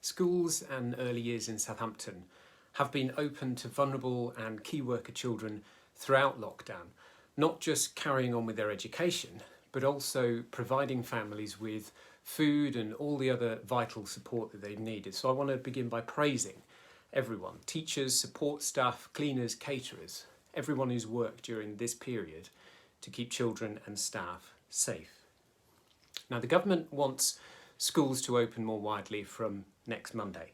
Schools and early years in Southampton have been open to vulnerable and key worker children throughout lockdown, not just carrying on with their education, but also providing families with food and all the other vital support that they've needed. So I want to begin by praising everyone, teachers, support staff, cleaners, caterers, everyone who's worked during this period to keep children and staff safe. Now, the government wants schools to open more widely from next Monday.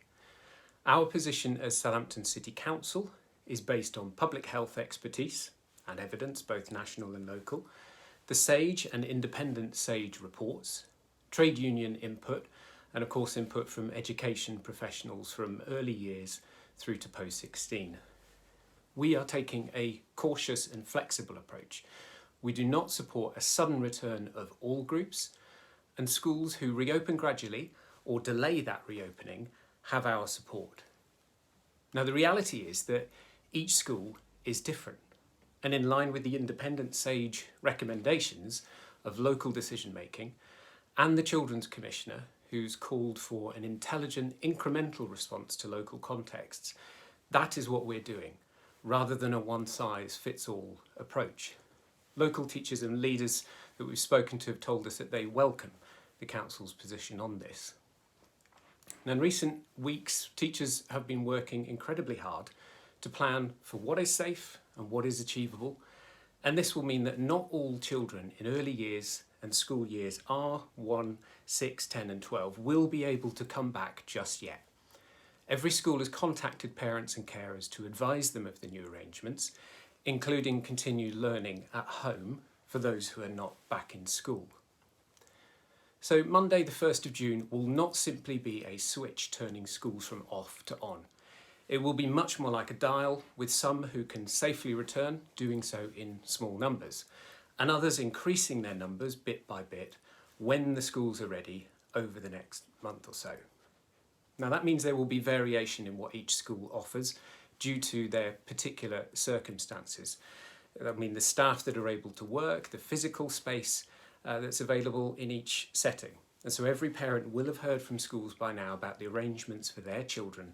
Our position as Southampton City Council is based on public health expertise and evidence, both national and local, the SAGE and independent SAGE reports, trade union input, and of course input from education professionals from early years through to post-16. We are taking a cautious and flexible approach. We do not support a sudden return of all groups, and schools who reopen gradually or delay that reopening have our support. Now, the reality is that each school is different, and in line with the independent SAGE recommendations of local decision making and the Children's Commissioner, who's called for an intelligent, incremental response to local contexts, that is what we're doing, rather than a one-size-fits-all approach. Local teachers and leaders that we've spoken to have told us that they welcome the Council's position on this. Now, in recent weeks, teachers have been working incredibly hard to plan for what is safe and what is achievable, and this will mean that not all children in early years and school years R1, 6, 10 and 12 will be able to come back just yet. Every school has contacted parents and carers to advise them of the new arrangements, including continued learning at home for those who are not back in school. So Monday the 1st of June will not simply be a switch turning schools from off to on. It will be much more like a dial, with some who can safely return, doing so in small numbers, and others increasing their numbers bit by bit when the schools are ready over the next month or so. Now, that means there will be variation in what each school offers due to their particular circumstances. I mean, the staff that are able to work, the physical space that's available in each setting. And so every parent will have heard from schools by now about the arrangements for their children,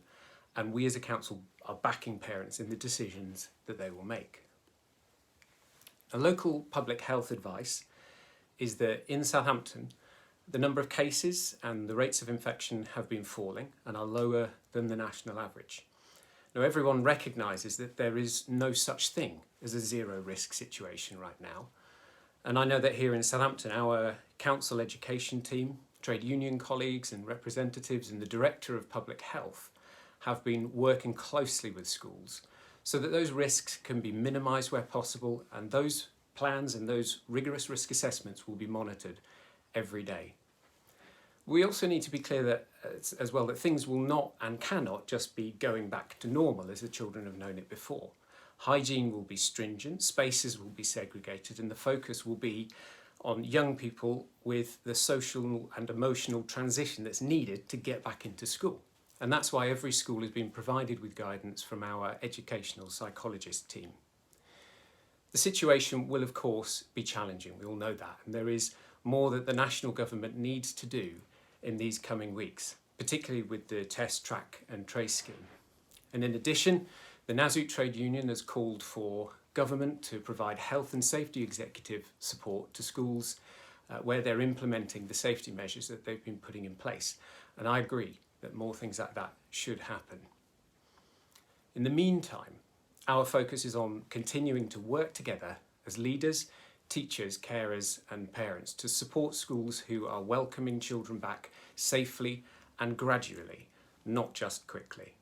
and we as a council are backing parents in the decisions that they will make. A local public health advice is that in Southampton, the number of cases and the rates of infection have been falling and are lower than the national average. Now, everyone recognises that there is no such thing as a zero risk situation right now. And I know that here in Southampton, our council education team, trade union colleagues and representatives and the Director of Public Health have been working closely with schools so that those risks can be minimised where possible, and those plans and those rigorous risk assessments will be monitored every day. We also need to be clear that, as well, that things will not and cannot just be going back to normal as the children have known it before. Hygiene will be stringent, spaces will be segregated, and the focus will be on young people with the social and emotional transition that's needed to get back into school. And that's why every school has been provided with guidance from our educational psychologist team. The situation will, of course, be challenging, we all know that, and there is more that the national government needs to do in these coming weeks, particularly with the test, track and trace scheme. And in addition, the NASUT trade union has called for government to provide health and safety executive support to schools where they're implementing the safety measures that they've been putting in place. And I agree that more things like that should happen. In the meantime, our focus is on continuing to work together as leaders, teachers, carers and parents to support schools who are welcoming children back safely and gradually, not just quickly.